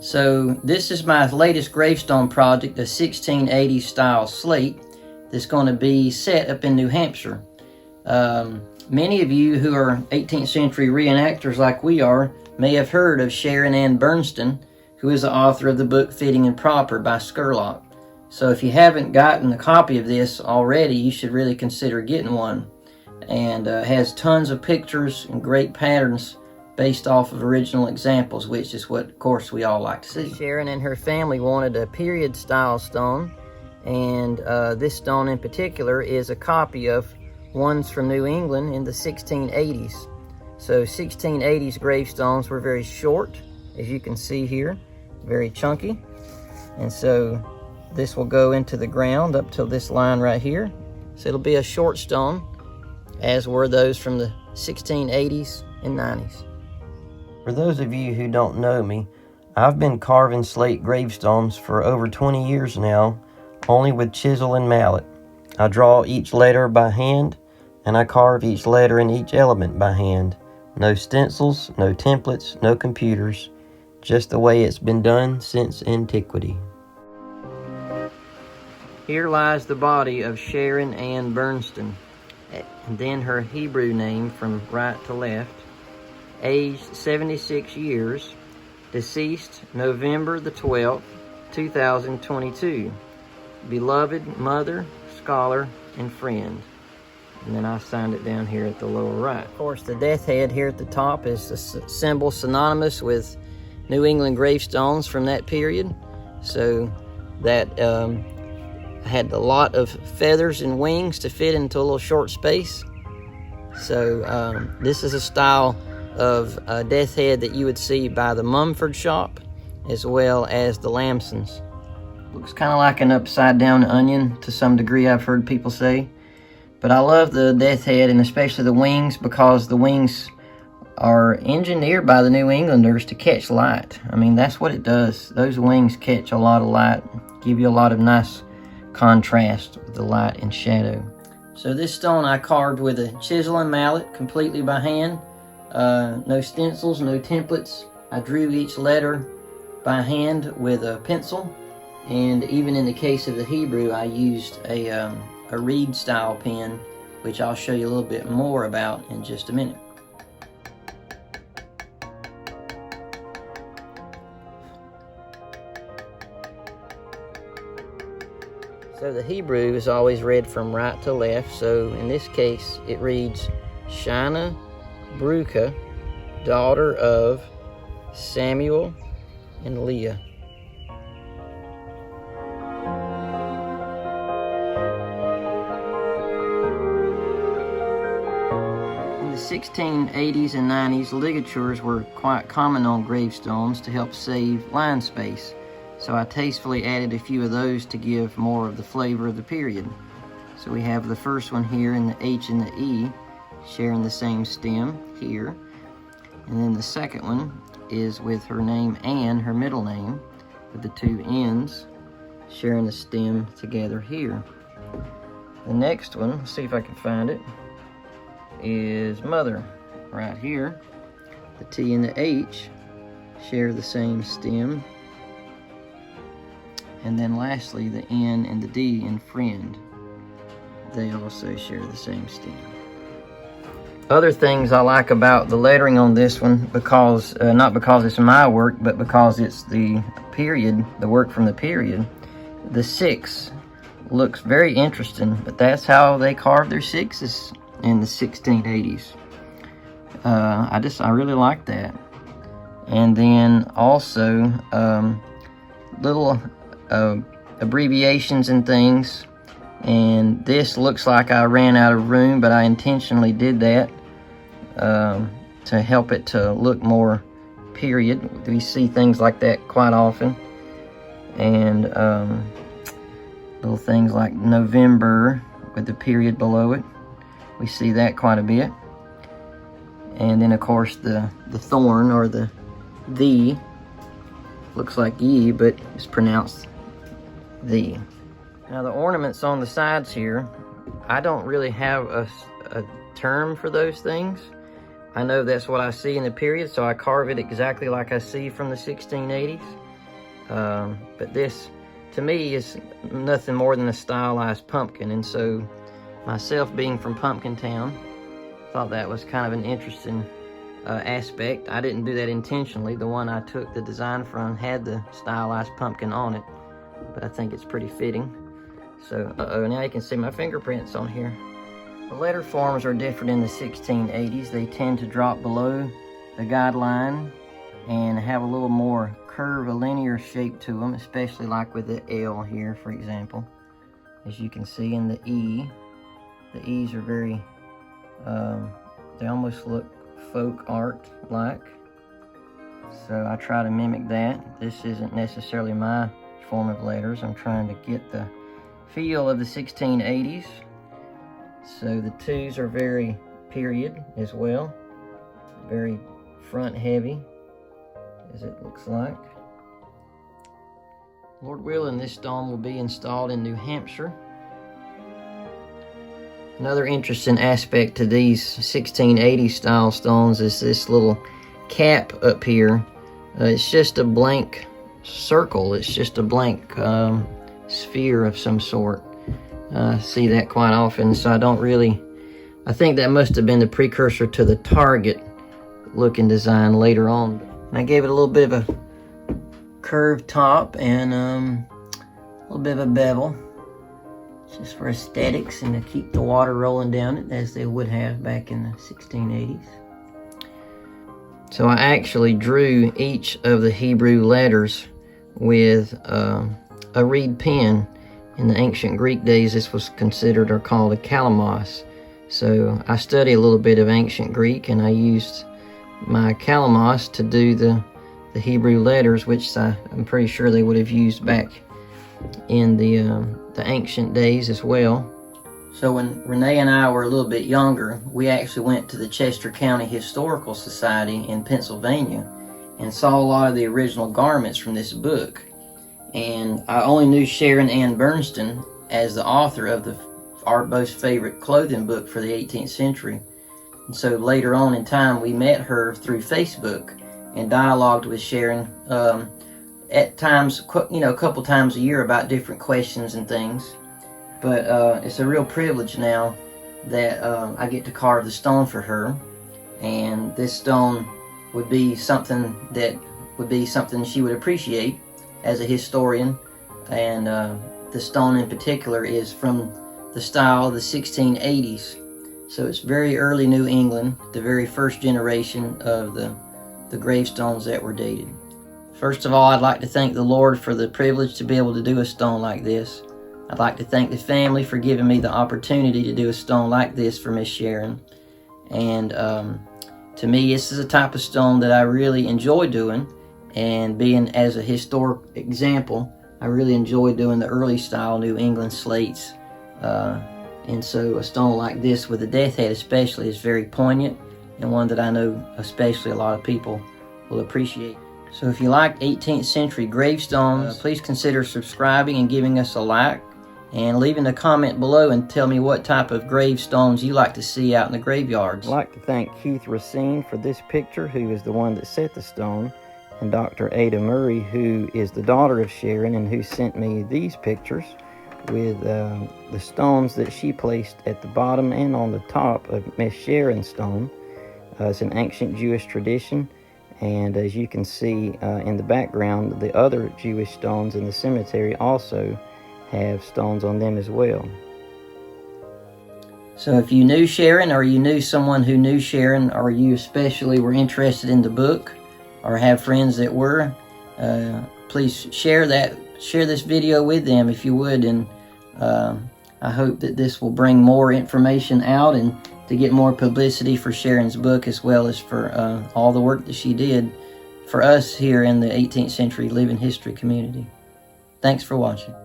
So this is my latest gravestone project, a 1680s style slate that's going to be set up in New Hampshire. Many of you who are 18th century reenactors like we are may have heard of Sharon Ann Burnston, who is the author of the book Fitting and Proper by Scurlock. So if you haven't gotten a copy of this already, you should really consider getting one. And has tons of pictures and great patterns based off of original examples, which is what, of course, we all like to see. Sharon and her family wanted a period-style stone, and this stone in particular is a copy of ones from New England in the 1680s. So 1680s gravestones were very short, as you can see here, very chunky. And so this will go into the ground up till this line right here. So it'll be a short stone, as were those from the 1680s and 90s. For those of you who don't know me, I've been carving slate gravestones for over 20 years now, only with chisel and mallet. I draw each letter by hand, and I carve each letter in each element by hand. No stencils, no templates, no computers, just the way it's been done since antiquity. Here lies the body of Sharon Ann Burnston, and then her Hebrew name from right to left. Aged 76 years, deceased November the 12th, 2022. Beloved mother, scholar, and friend. And then I signed it down here at the lower right. Of course, the death head here at the top is a symbol synonymous with New England gravestones from that period. So that had a lot of feathers and wings to fit into a little short space. So this is a style of death head that you would see by the Mumford shop, as well as the Lamsons. Looks kind of like an upside down onion to some degree, I've heard people say. But I love the death head, and especially the wings, because the wings are engineered by the New Englanders to catch light. I mean, that's what it does. Those wings catch a lot of light, give you a lot of nice contrast with the light and shadow. So this stone I carved with a chisel and mallet, completely by hand. No stencils, no templates. I drew each letter by hand with a pencil, and even in the case of the Hebrew, I used a reed style pen, which I'll show you a little bit more about in just a minute. So the Hebrew is always read from right to left, so in this case it reads Shina Bruka, daughter of Samuel and Leah. In the 1680s and 90s, ligatures were quite common on gravestones to help save line space. So I tastefully added a few of those to give more of the flavor of the period. So we have the first one here in the H and the E, sharing the same stem here. And then the second one is with her name Ann, her middle name, with the two ends sharing the stem together here. The next one, let's see if I can find it, is mother, right here. The T and the H share the same stem. And then lastly, the N and the D in friend, they also share the same stem. Other things I like about the lettering on this one, because not because it's my work, but because it's the period, the work from the period. The 6 looks very interesting, but that's how they carved their 6s in the 1680s. I really like that. And then also little abbreviations and things. And this looks like I ran out of room, but I intentionally did that to help it to look more period. We see things like that quite often. And little things like November with the period below it. We see that quite a bit. And then of course the thorn, or the looks like ye, but it's pronounced the. Now the ornaments on the sides here, I don't really have a term for those things. I know that's what I see in the period, so I carve it exactly like I see from the 1680s. But this, to me, is nothing more than a stylized pumpkin. And so, myself being from Pumpkin Town, thought that was kind of an interesting aspect. I didn't do that intentionally. The one I took the design from had the stylized pumpkin on it, but I think it's pretty fitting. So, now you can see my fingerprints on here. The letter forms are different in the 1680s. They tend to drop below the guideline and have a little more curvilinear shape to them, especially like with the L here, for example. As you can see in the E, the E's are very, they almost look folk art like. So I try to mimic that. This isn't necessarily my form of letters. I'm trying to get the feel of the 1680s. So the 2's are very period as well, very front heavy, as it looks like. Lord willing, this stone will be installed in New Hampshire. Another interesting aspect to these 1680 style stones is this little cap up here. It's just a blank circle. It's just a blank sphere of some sort. I see that quite often, so I think that must have been the precursor to the target looking design later on. And I gave it a little bit of a curved top and a little bit of a bevel, just for aesthetics and to keep the water rolling down it as they would have back in the 1680s. So I actually drew each of the Hebrew letters with a reed pen. In the ancient Greek days, this was considered or called a kalamos. So I studied a little bit of ancient Greek, and I used my kalamos to do the Hebrew letters, which I'm pretty sure they would have used back in the ancient days as well. So when Renee and I were a little bit younger, we actually went to the Chester County Historical Society in Pennsylvania and saw a lot of the original garments from this book. And I only knew Sharon Ann Burnston as the author of our most favorite clothing book for the 18th century. And so later on in time, we met her through Facebook and dialogued with Sharon at times, a couple times a year about different questions and things. But it's a real privilege now that I get to carve the stone for her. And this stone would be something she would appreciate as a historian, and the stone in particular is from the style of the 1680s. So it's very early New England, the very first generation of the gravestones that were dated. First of all, I'd like to thank the Lord for the privilege to be able to do a stone like this. I'd like to thank the family for giving me the opportunity to do a stone like this for Miss Sharon. And to me, this is a type of stone that I really enjoy doing. And being as a historic example, I really enjoy doing the early style New England slates. And so a stone like this with a death head especially is very poignant, and one that I know especially a lot of people will appreciate. So if you like 18th century gravestones, please consider subscribing and giving us a like, and leaving a comment below and tell me what type of gravestones you like to see out in the graveyards. I'd like to thank Keith Racine for this picture, who is the one that set the stone, and Dr. Ada Murray, who is the daughter of Sharon and who sent me these pictures with the stones that she placed at the bottom and on the top of Miss Sharon's stone. It's an ancient Jewish tradition, and as you can see in the background, the other Jewish stones in the cemetery also have stones on them as well. So if you knew Sharon, or you knew someone who knew Sharon, or you especially were interested in the book, or have friends that were, please share this video with them if you would. And I hope that this will bring more information out and to get more publicity for Sharon's book, as well as for all the work that she did for us here in the 18th century living history community. Thanks for watching.